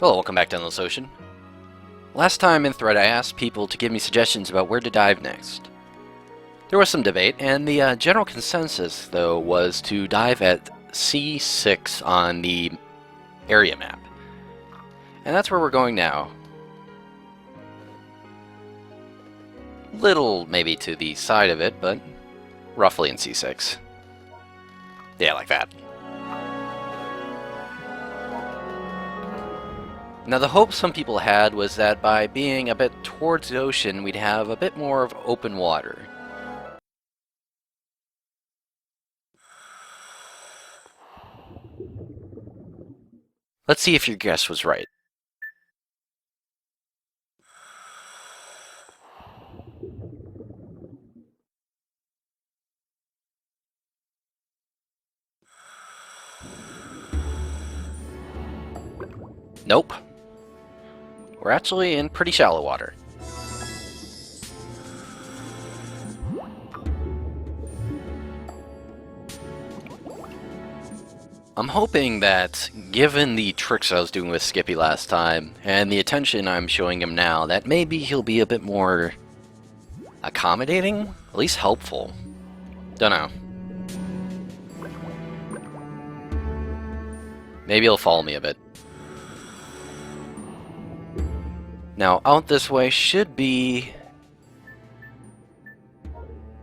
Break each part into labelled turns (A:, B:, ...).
A: Hello, welcome back to Endless Ocean. Last time in Thread I asked people to give me suggestions about where to dive next. There was some debate, and the general consensus, though, was to dive at C6 on the area map. And that's where we're going now. Little, maybe, to the side of it, but roughly in C6. Yeah, like that. Now, the hope some people had was that by being a bit towards the ocean, we'd have a bit more of open water. Let's see if your guess was right. Nope. We're actually in pretty shallow water. I'm hoping that, given the tricks I was doing with Skippy last time, and the attention I'm showing him now, that maybe he'll be a bit more accommodating? At least helpful. Dunno. Maybe he'll follow me a bit. Now, out this way should be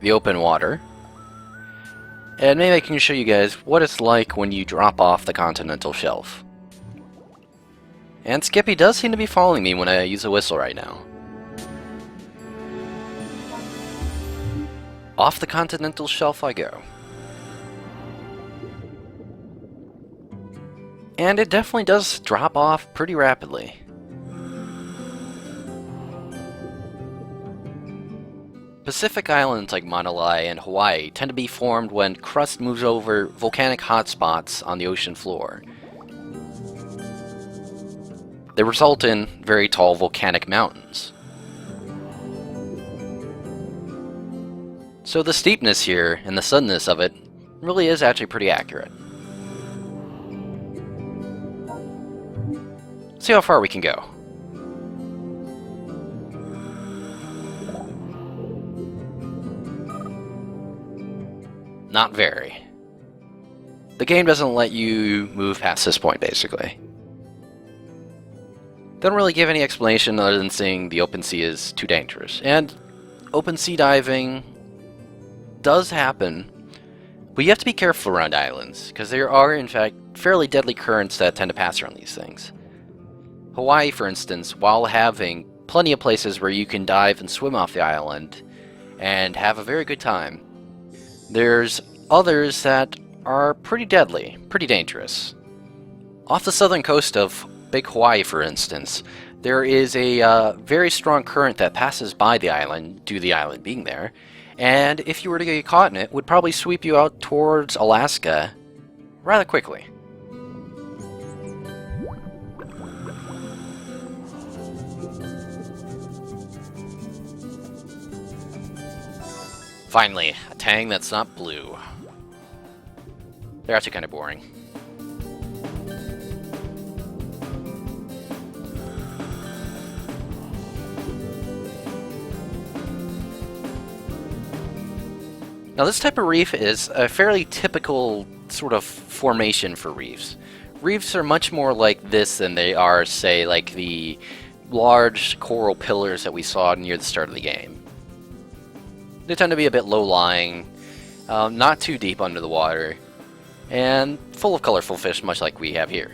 A: the open water. And maybe I can show you guys what it's like when you drop off the continental shelf. And Skippy does seem to be following me when I use a whistle right now. Off the continental shelf I go. And it definitely does drop off pretty rapidly. Pacific islands like Manalai and Hawaii tend to be formed when crust moves over volcanic hotspots on the ocean floor. They result in very tall volcanic mountains. So the steepness here and the suddenness of it really is actually pretty accurate. See how far we can go. Not very. The game doesn't let you move past this point, basically. Doesn't really give any explanation other than saying the open sea is too dangerous. And open sea diving does happen, but you have to be careful around islands, because there are, in fact, fairly deadly currents that tend to pass around these things. Hawaii, for instance, while having plenty of places where you can dive and swim off the island and have a very good time, there's others that are pretty deadly, pretty dangerous. Off the southern coast of Big Hawaii, for instance, there is a very strong current that passes by the island, due to the island being there, and if you were to get caught in it, would probably sweep you out towards Alaska rather quickly. Finally, a tang that's not blue. They're actually kind of boring. Now this type of reef is a fairly typical sort of formation for reefs. Reefs are much more like this than they are, say, like the large coral pillars that we saw near the start of the game. They tend to be a bit low-lying, not too deep under the water, and full of colorful fish, much like we have here.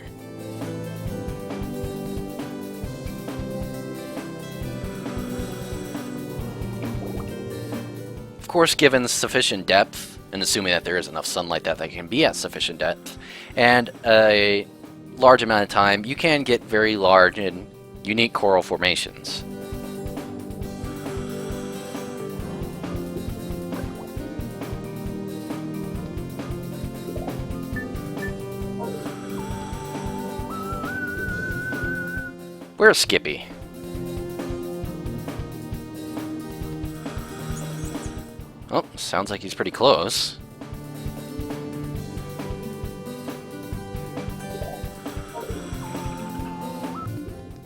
A: Of course, given sufficient depth, and assuming that there is enough sunlight that they can be at sufficient depth, and a large amount of time, you can get very large and unique coral formations. Where's Skippy? Oh, sounds like he's pretty close.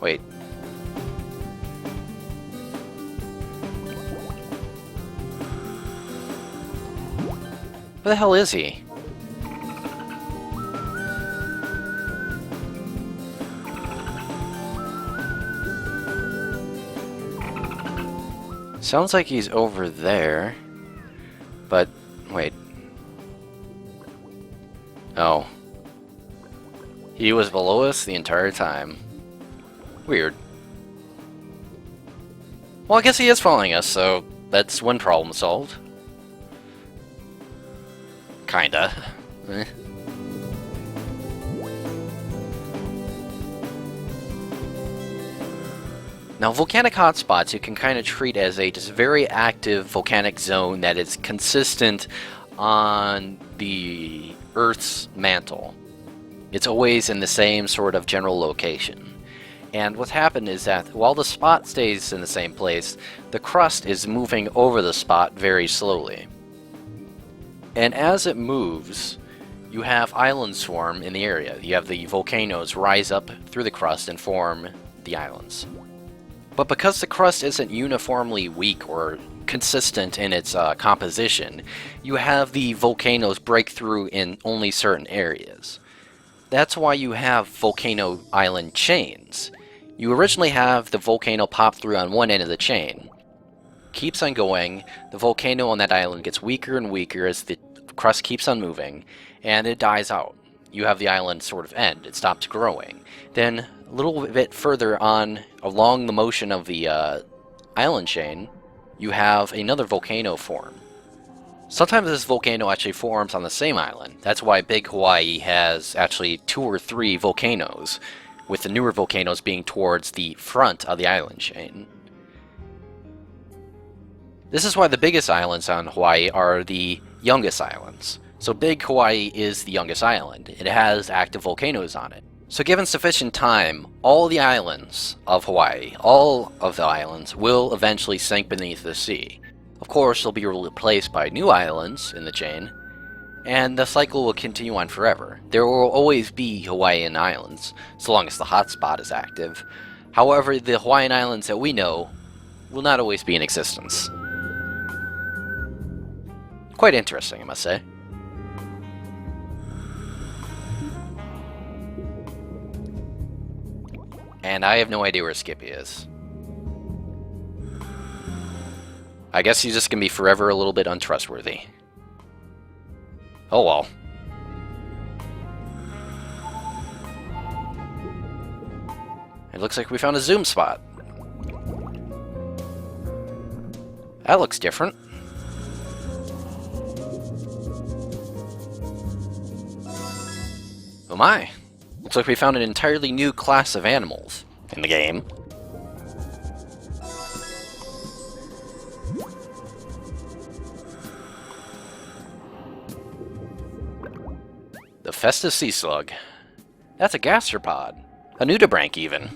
A: Wait. Where the hell is he? Sounds like he's over there. But, wait. Oh. He was below us the entire time. Weird. Well, I guess he is following us, so that's one problem solved. Kinda. Eh. Now, volcanic hotspots you can kind of treat as a just very active volcanic zone that is consistent on the Earth's mantle. It's always in the same sort of general location. And what's happened is that while the spot stays in the same place, the crust is moving over the spot very slowly. And as it moves, you have islands form in the area. You have the volcanoes rise up through the crust and form the islands. But because the crust isn't uniformly weak or consistent in its composition, you have the volcanoes break through in only certain areas. That's why you have volcano island chains. You originally have the volcano pop through on one end of the chain. Keeps on going, the volcano on that island gets weaker and weaker as the crust keeps on moving, and it dies out. You have the island sort of end, it stops growing. Then, a little bit further on, along the motion of the island chain, you have another volcano form. Sometimes this volcano actually forms on the same island. That's why Big Hawaii has actually 2 or 3 volcanoes, with the newer volcanoes being towards the front of the island chain. This is why the biggest islands on Hawaii are the youngest islands. So Big Hawaii is the youngest island. It has active volcanoes on it. So given sufficient time, all the islands of Hawaii, all of the islands, will eventually sink beneath the sea. Of course, they'll be replaced by new islands in the chain, and the cycle will continue on forever. There will always be Hawaiian islands, so long as the hotspot is active. However, the Hawaiian islands that we know will not always be in existence. Quite interesting, I must say. And I have no idea where Skippy is. I guess he's just gonna be forever a little bit untrustworthy. Oh well. It looks like we found a zoom spot. That looks different. Oh my. Looks like we found an entirely new class of animals in the game. The festive sea slug. That's a gastropod. A nudibranch, even.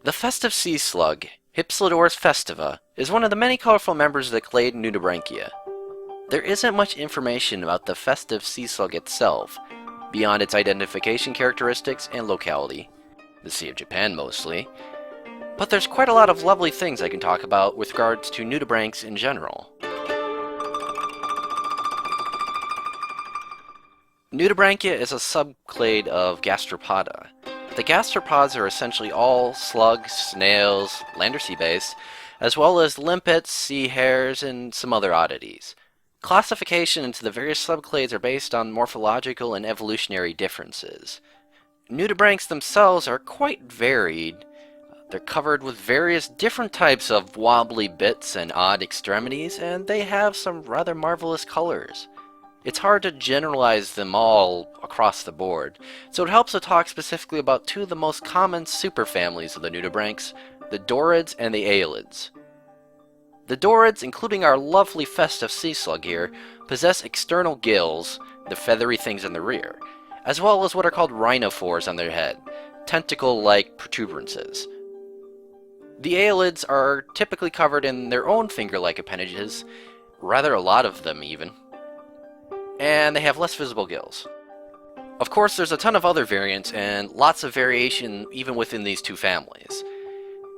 A: The festive sea slug, Hypsilodorus festiva, is one of the many colorful members of the clade Nudibranchia. There isn't much information about the festive sea slug itself, beyond its identification characteristics and locality, the Sea of Japan mostly, but there's quite a lot of lovely things I can talk about with regards to nudibranchs in general. Nudibranchia is a subclade of Gastropoda. The gastropods are essentially all slugs, snails, land or sea-based, as well as limpets, sea hares, and some other oddities. Classification into the various subclades are based on morphological and evolutionary differences. Nudibranchs themselves are quite varied. They're covered with various different types of wobbly bits and odd extremities, and they have some rather marvelous colors. It's hard to generalize them all across the board, so it helps to talk specifically about 2 of the most common superfamilies of the nudibranchs, the Dorids and the Aelids. The Dorids, including our lovely festive sea slug here, possess external gills, the feathery things in the rear, as well as what are called rhinophores on their head, tentacle-like protuberances. The Aelids are typically covered in their own finger-like appendages, rather a lot of them even. and they have less visible gills. Of course, there's a ton of other variants and lots of variation even within these two families.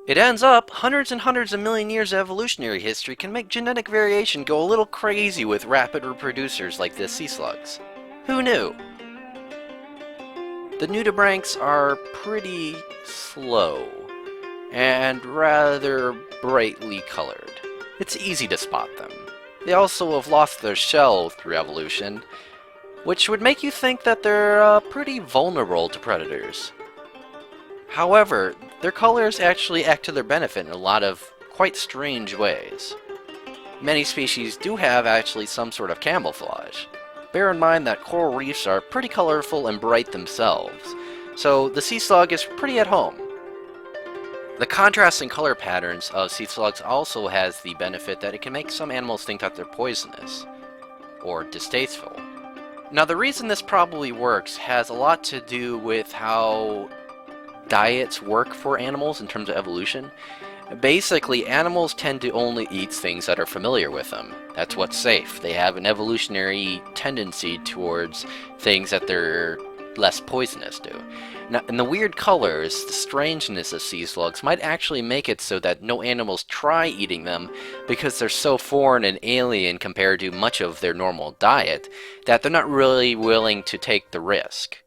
A: It ends up, hundreds and hundreds of million years of evolutionary history can make genetic variation go a little crazy with rapid reproducers like the sea slugs. Who knew? The nudibranchs are pretty slow and rather brightly colored. It's easy to spot them. They also have lost their shell through evolution, which would make you think that they're pretty vulnerable to predators. However, their colors actually act to their benefit in a lot of quite strange ways. Many species do have actually some sort of camouflage. Bear in mind that coral reefs are pretty colorful and bright themselves, so the sea slug is pretty at home. The contrasting color patterns of sea slugs also has the benefit that it can make some animals think that they're poisonous or distasteful. Now, the reason this probably works has a lot to do with how diets work for animals in terms of evolution. Basically, animals tend to only eat things that are familiar with them. That's what's safe. They have an evolutionary tendency towards things that they're less poisonous to. Now, and the weird colors, the strangeness of sea slugs might actually make it so that no animals try eating them because they're so foreign and alien compared to much of their normal diet that they're not really willing to take the risk.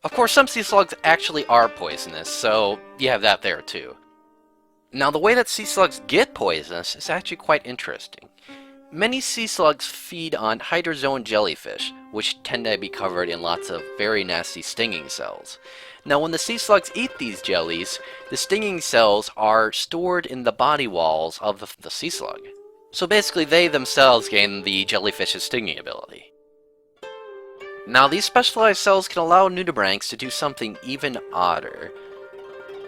A: Of course, some sea slugs actually are poisonous, so you have that there too. Now, the way that sea slugs get poisonous is actually quite interesting. Many sea slugs feed on hydrozoan jellyfish, which tend to be covered in lots of very nasty stinging cells. Now, when the sea slugs eat these jellies, the stinging cells are stored in the body walls of the sea slug. So basically, they themselves gain the jellyfish's stinging ability. Now, these specialized cells can allow nudibranchs to do something even odder.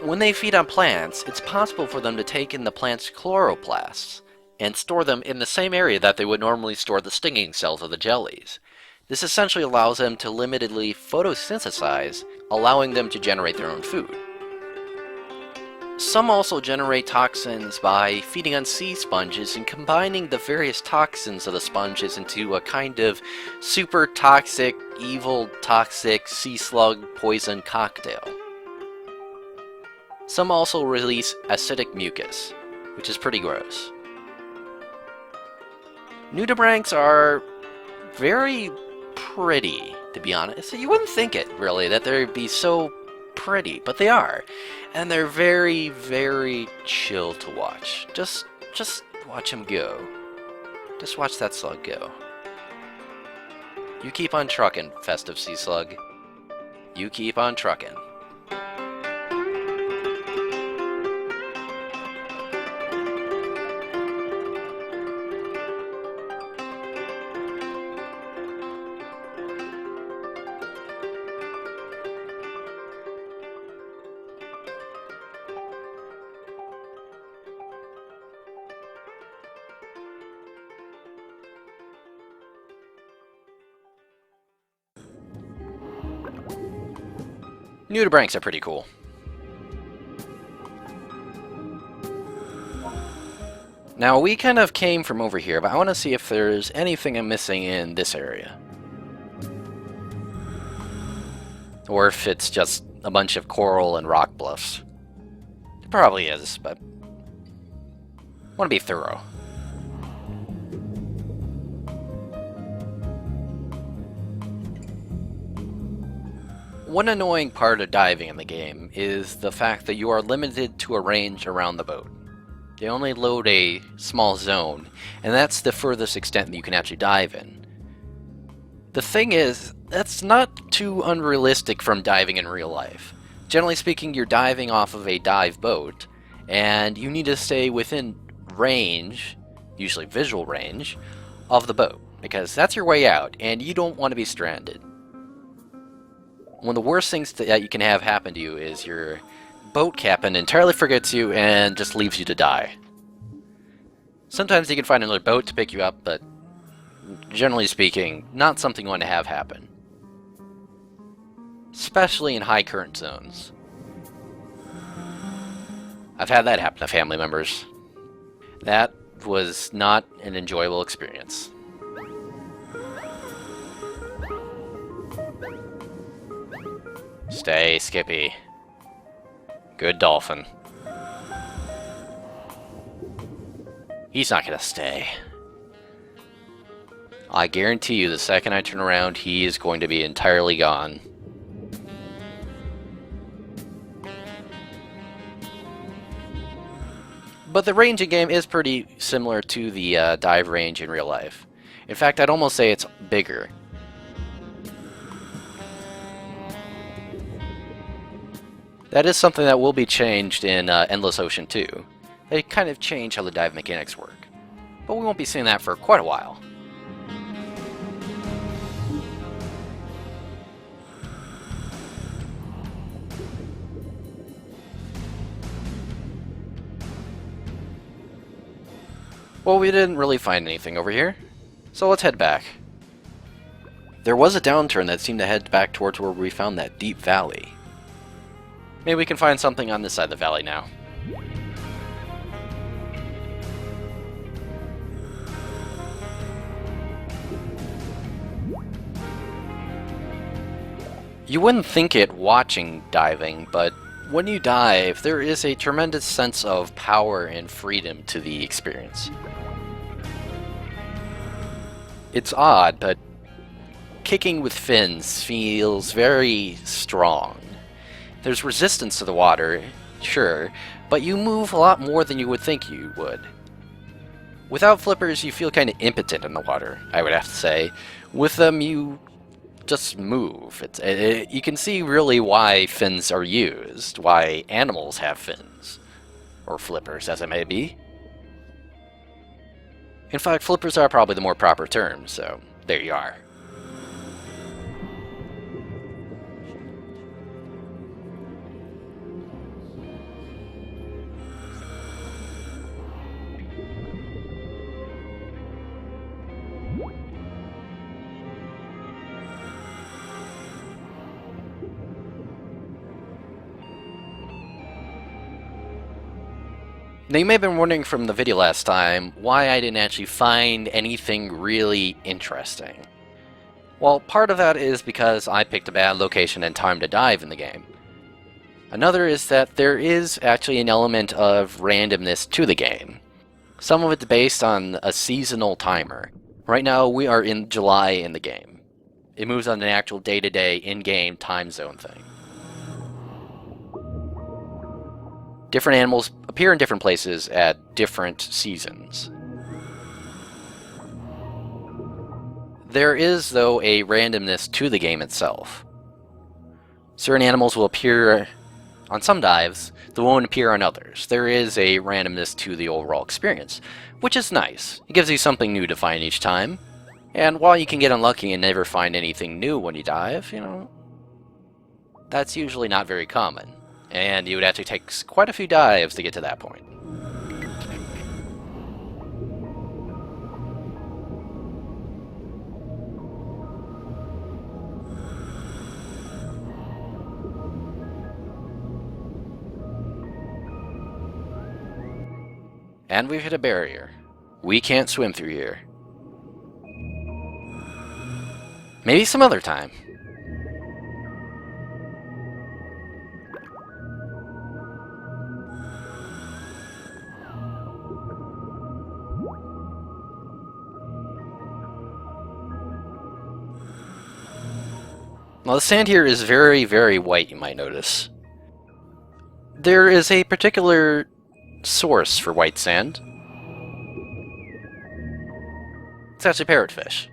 A: When they feed on plants, it's possible for them to take in the plant's chloroplasts and store them in the same area that they would normally store the stinging cells of the jellies. This essentially allows them to limitedly photosynthesize, allowing them to generate their own food. Some also generate toxins by feeding on sea sponges and combining the various toxins of the sponges into a kind of super toxic, evil toxic sea slug poison cocktail. Some also release acidic mucus, which is pretty gross. Nudibranchs are very pretty, to be honest. You wouldn't think it, really, that they'd be so pretty, but they are. And they're very, very chill to watch. Just watch them go. Just watch that slug go. You keep on trucking, festive sea slug. You keep on trucking. Nudibranchs are pretty cool. Now, we kind of came from over here, but I want to see if there's anything I'm missing in this area. Or if it's just a bunch of coral and rock bluffs. It probably is, but I want to be thorough. One annoying part of diving in the game is the fact that you are limited to a range around the boat. They only load a small zone, and that's the furthest extent that you can actually dive in. The thing is, that's not too unrealistic from diving in real life. Generally speaking, you're diving off of a dive boat, and you need to stay within range, usually visual range, of the boat, because that's your way out, and you don't want to be stranded. One of the worst things that you can have happen to you is your boat captain entirely forgets you and just leaves you to die. Sometimes you can find another boat to pick you up, but generally speaking, not something you want to have happen. Especially in high current zones. I've had that happen to family members. That was not an enjoyable experience. Stay, Skippy. Good dolphin. He's not gonna stay. I guarantee you the second I turn around, he is going to be entirely gone. But the range in game is pretty similar to the dive range in real life. In fact, I'd almost say it's bigger. That is something that will be changed in Endless Ocean 2. They kind of change how the dive mechanics work. But we won't be seeing that for quite a while. Well, we didn't really find anything over here, so let's head back. There was a downturn that seemed to head back towards where we found that deep valley. Maybe we can find something on this side of the valley now. You wouldn't think it watching diving, but when you dive, there is a tremendous sense of power and freedom to the experience. It's odd, but kicking with fins feels very strong. There's resistance to the water, sure, but you move a lot more than you would think you would. Without flippers, you feel kind of impotent in the water, I would have to say. With them, you just move. You can see really why fins are used, why animals have fins. Or flippers, as it may be. In fact, flippers are probably the more proper term, so there you are. Now you may have been wondering from the video last time why I didn't actually find anything really interesting. Well, part of that is because I picked a bad location and time to dive in the game. Another is that there is actually an element of randomness to the game. Some of it's based on a seasonal timer. Right now we are in July in the game. It moves on an actual day-to-day in-game time zone thing. Different animals appear in different places at different seasons. There is, though, a randomness to the game itself. Certain animals will appear on some dives, they won't appear on others. There is a randomness to the overall experience, which is nice. It gives you something new to find each time. And while you can get unlucky and never find anything new when you dive, you know, that's usually not very common. And you would actually take quite a few dives to get to that point. And we've hit a barrier. We can't swim through here. Maybe some other time. Now the sand here is very, very white, you might notice. There is a particular source for white sand. It's actually parrotfish.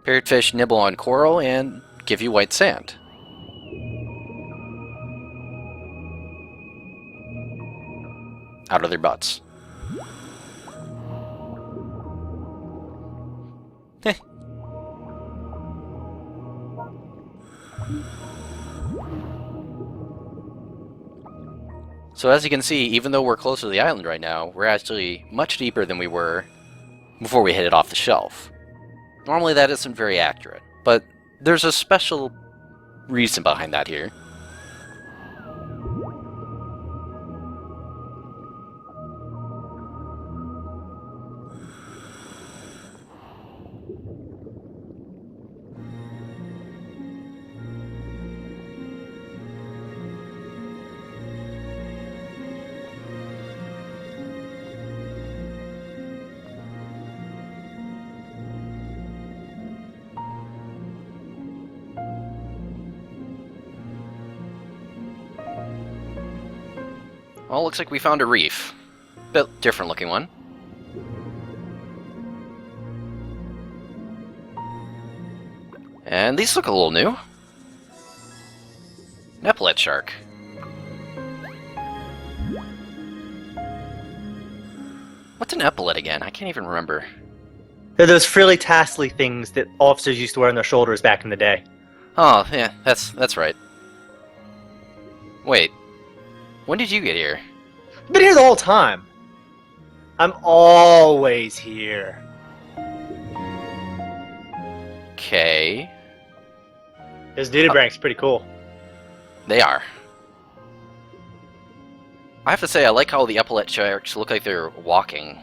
A: Parrotfish nibble on coral and give you white sand. Out of their butts. Heh. So as you can see, even though we're closer to the island right now, we're actually much deeper than we were before we hit it off the shelf. Normally that isn't very accurate, but there's a special reason behind that here. Well, looks like we found a reef. Bit different looking one. And these look a little new. An epaulet shark. What's an epaulet again? I can't even remember.
B: They're those frilly tassely things that officers used to wear on their shoulders back in the day.
A: Oh, yeah, that's right. Wait, when did you get here?
B: I've been here the whole time. I'm always here.
A: Okay.
B: Those nudibranchs pretty cool.
A: They are. I have to say, I like how the epaulet sharks look like they're walking.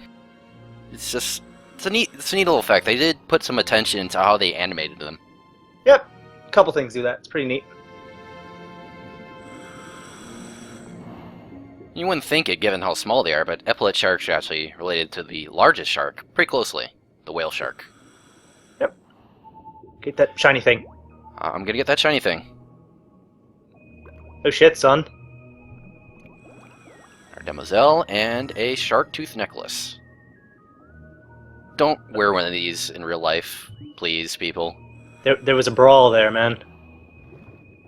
A: It's a neat little effect. They did put some attention into how they animated them.
B: Yep, a couple things do that. It's pretty neat.
A: You wouldn't think it given how small they are, but epaulet sharks are actually related to the largest shark, pretty closely, the whale shark.
B: Yep. Get that shiny thing.
A: I'm gonna get that shiny thing.
B: Oh shit, son.
A: Our demoiselle and a shark tooth necklace. Don't wear one of these in real life, please, people.
B: There was a brawl there, man.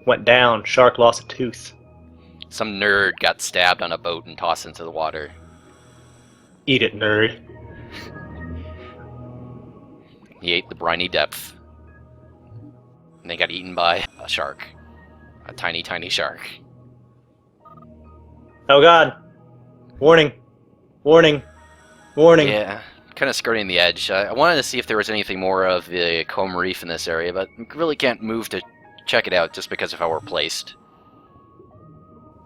B: Went down. Shark lost a tooth.
A: Some nerd got stabbed on a boat and tossed into the water.
B: Eat it, nerd.
A: He ate the briny depth. And they got eaten by a shark. A tiny, tiny shark.
B: Oh god. Warning. Warning. Warning.
A: Yeah, kind of skirting the edge. I wanted to see if there was anything more of the comb reef in this area, but really can't move to check it out just because of how we're placed.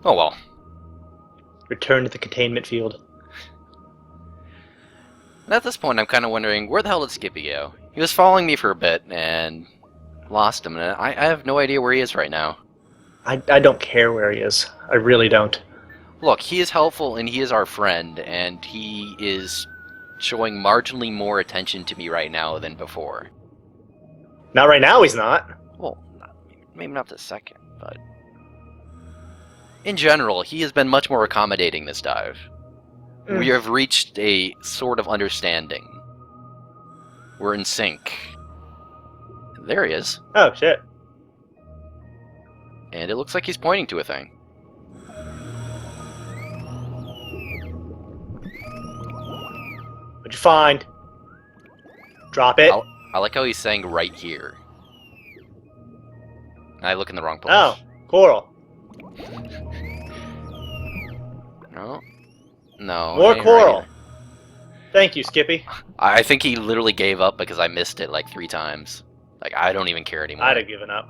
A: Oh well.
B: Return to the containment field.
A: And at this point, I'm kind of wondering, where the hell did Skippy go? He was following me for a bit, and lost him, and I have no idea where he is right now.
B: I don't care where he is. I really don't.
A: Look, he is helpful, and he is our friend, and he is showing marginally more attention to me right now than before.
B: Not right now, he's not.
A: Well, maybe not this second, but... in general, he has been much more accommodating this dive. We have reached a sort of understanding. We're in sync. There he is.
B: Oh, shit.
A: And it looks like he's pointing to a thing.
B: What'd you find? Drop it.
A: I like how he's saying right here. I look in the wrong place.
B: Oh, coral.
A: No. No.
B: More
A: ain't
B: coral.
A: right.
B: Thank you, Skippy.
A: I think he literally gave up because I missed it like 3 times. Like, I don't even care anymore.
B: I'd have given up.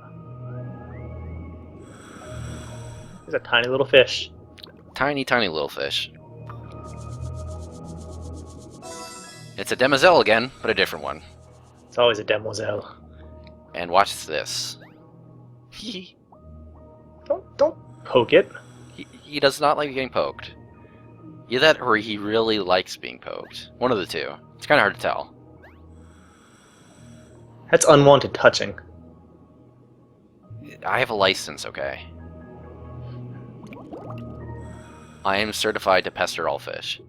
B: There's a tiny little fish.
A: Tiny, tiny little fish. It's a demoiselle again, but a different one.
B: It's always a demoiselle.
A: And watch this.
B: Don't poke it.
A: He does not like getting poked. Either that or he really likes being poked. One of the two. It's kind of hard to tell.
B: That's unwanted touching.
A: I have a license, okay? I am certified to pester all fish.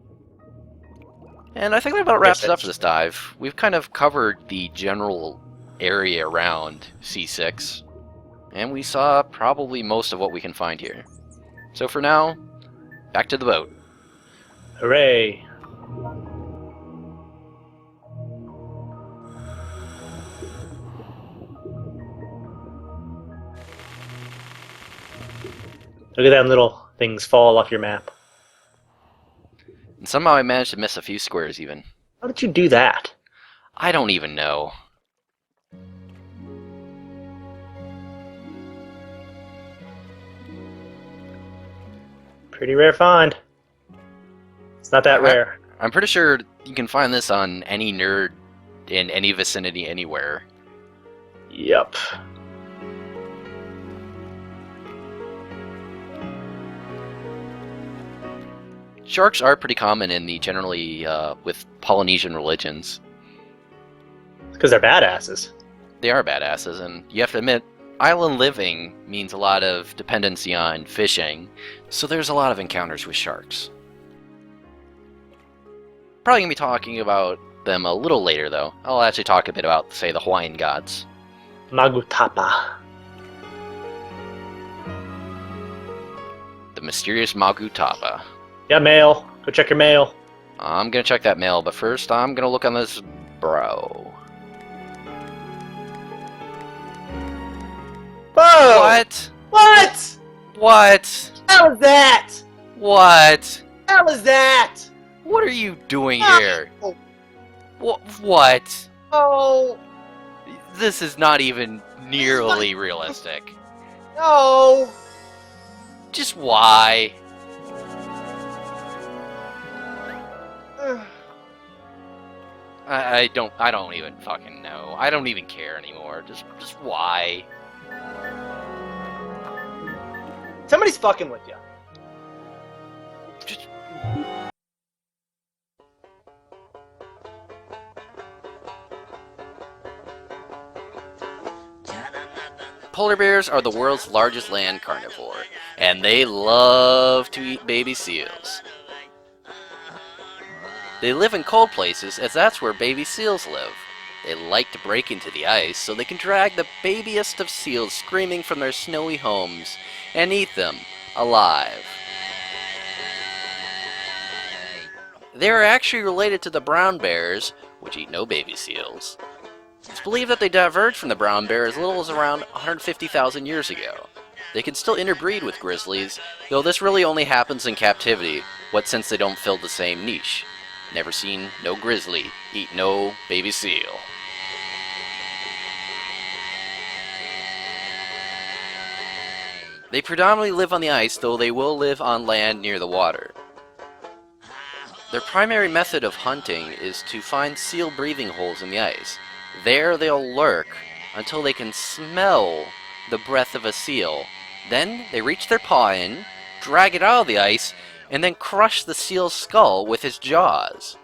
A: And I think that about wraps it up for this dive. We've kind of covered the general area around C6. And we saw probably most of what we can find here. So for now, back to the boat.
B: Hooray. Look at them little things fall off your map.
A: And somehow I managed to miss a few squares even.
B: How did you do that?
A: I don't even know.
B: Pretty rare find. It's not that rare.
A: I'm pretty sure you can find this on any nerd in any vicinity anywhere.
B: Yep.
A: Sharks are pretty common in the generally with Polynesian religions.
B: Because they're badasses.
A: They are badasses, and you have to admit, island living means a lot of dependency on fishing, so there's a lot of encounters with sharks. Probably going to be talking about them a little later, though. I'll actually talk a bit about, say, the Hawaiian gods.
B: Magutapa.
A: The mysterious Magutapa.
B: Yeah, mail. Go check your mail.
A: I'm going to check that mail, but first I'm going to look on this bro.
B: Whoa!
A: What?
B: What?
A: What?
B: How was that?
A: What?
B: How was that?
A: What are you doing here?
B: Oh.
A: What?
B: Oh,
A: This is not even nearly realistic.
B: no.
A: Just why? I don't even fucking know. I don't even care anymore. Just why?
B: Somebody's fucking with you.
A: Just... Polar bears are the world's largest land carnivore, and they love to eat baby seals. They live in cold places, as that's where baby seals live. They like to break into the ice so they can drag the babiest of seals screaming from their snowy homes and eat them alive. They are actually related to the brown bears, which eat no baby seals. It's believed that they diverged from the brown bear as little as around 150,000 years ago. They can still interbreed with grizzlies, though this really only happens in captivity, since they don't fill the same niche. Never seen no grizzly eat no baby seal. They predominantly live on the ice, though they will live on land near the water. Their primary method of hunting is to find seal breathing holes in the ice. There they'll lurk until they can smell the breath of a seal. Then they reach their paw in, drag it out of the ice, and then crush the seal's skull with its jaws.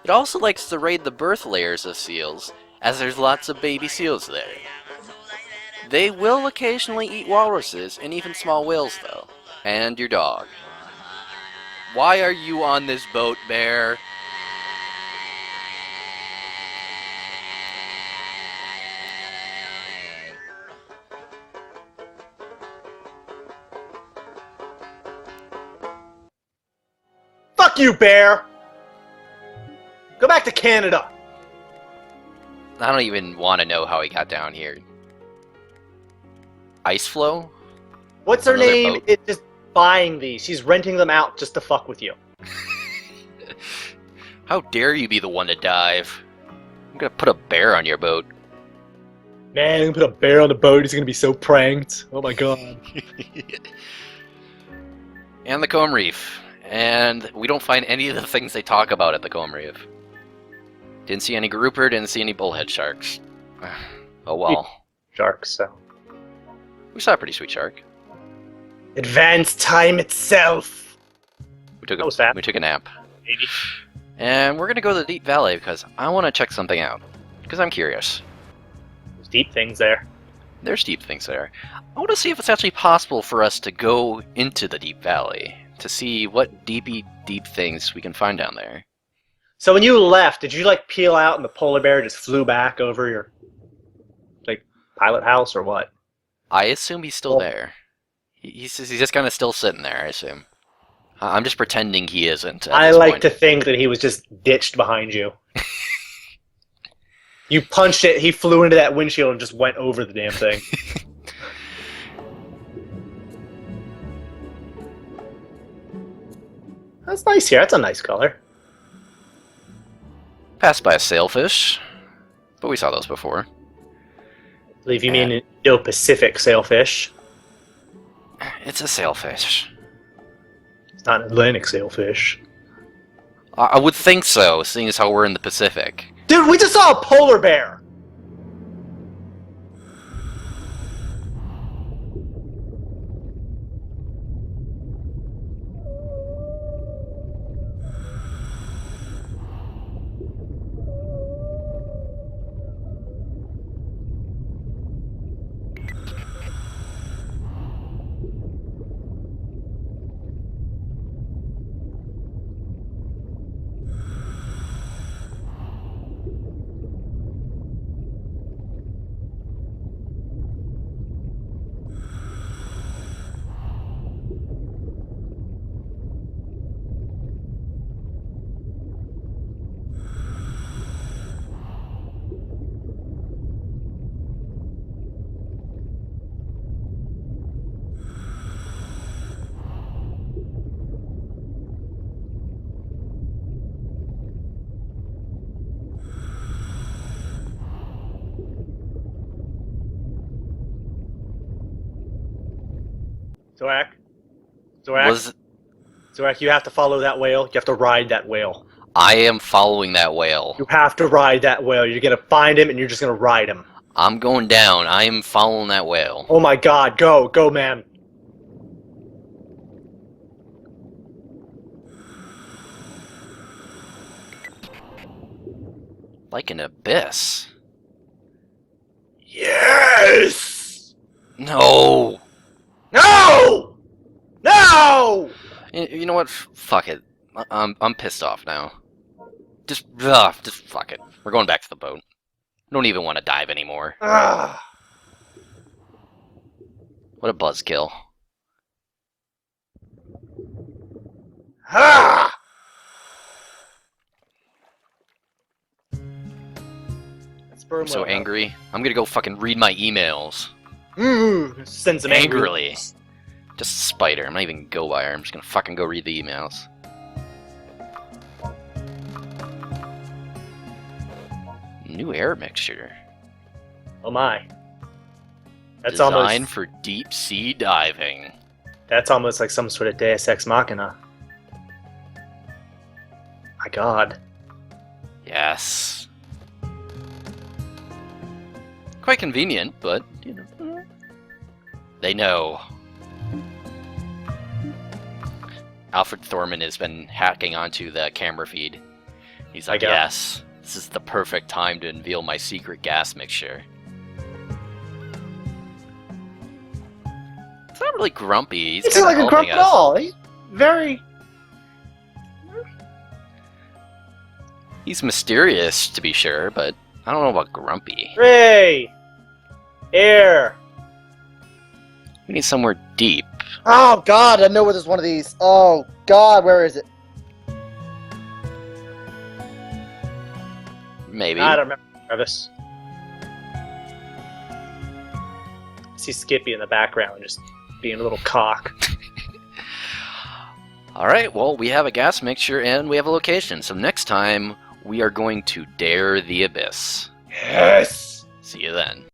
A: It also likes to raid the birth layers of seals, as there's lots of baby seals there. They will occasionally eat walruses and even small whales though. And your dog. Why are you on this boat, bear?
B: Fuck you, bear. Go back to Canada.
A: I don't even want to know how he got down here. Ice flow?
B: What's her
A: Another
B: name?
A: boat.
B: It's just buying these. She's renting them out just to fuck with you.
A: How dare you be the one to dive? I'm gonna put a bear on your boat.
B: Man, I'm gonna put a bear on the boat. He's gonna be so pranked. Oh my god.
A: And the Comb Reef. And we don't find any of the things they talk about at the Comb Reef. Didn't see any grouper, didn't see any bullhead sharks. Oh well.
B: Sharks, so.
A: We saw a pretty sweet shark.
B: Advanced time itself.
A: We
B: That was fast.
A: took a nap.
B: Maybe.
A: And we're gonna go to the Deep Valley because I want to check something out. Because I'm curious.
B: There's deep things there.
A: There's deep things there. I want to see if it's actually possible for us to go into the Deep Valley to see what deep things we can find down there.
B: So when you left, did you like peel out and the polar bear just flew back over your like pilot house or what?
A: I assume he's still there. He's just kind of still sitting there, I assume. I'm just pretending he isn't.
B: I like to think that he was just ditched behind you. You punched it, he flew into that windshield and just went over the damn thing. That's nice here. That's a nice color.
A: Passed by a sailfish, but we saw those before.
B: I believe you mean an Indo-Pacific sailfish.
A: It's a sailfish.
B: It's not an Atlantic sailfish.
A: I would think so, seeing as how we're in the Pacific.
B: Dude, we just saw a polar bear! Zorak? Zorak? Zorak, you have to follow that whale. You have to ride that whale.
A: I am following that whale.
B: You have to ride that whale. You're gonna find him and you're just gonna ride him.
A: I'm going down. I am following that whale.
B: Oh my god, go. Go, man.
A: Like an abyss.
B: Yes!
A: No!
B: No! No!
A: You know what? Fuck it. I'm pissed off now. Just fuck it. We're going back to the boat. I don't even want to dive anymore.
B: Ah.
A: What a buzzkill.
B: Ah.
A: I'm so angry. I'm gonna go fucking read my emails.
B: Send some
A: Angrily. Just a spider. I'm not even gonna go by her. I'm just gonna fucking go read the emails. New air mixture.
B: Oh my. That's
A: Designed
B: almost
A: for deep sea diving.
B: That's almost like some sort of Deus Ex Machina. My god.
A: Yes. Quite convenient, but you know, they know. Alfred Thorman has been hacking onto the camera feed. He's like, yes, this is the perfect time to unveil my secret gas mixture. It's not really grumpy. He's
B: He's like a grump at all. He's very...
A: He's mysterious, to be sure, but I don't know about grumpy.
B: Ray! Air!
A: We need somewhere deep.
C: Oh god, I know where there's one of these. Oh god, where is it?
A: Maybe.
B: I don't remember, Travis. I see Skippy in the background just being a little cock.
A: Alright, well, we have a gas mixture and we have a location, so next time we are going to dare the abyss.
B: Yes!
A: See you then.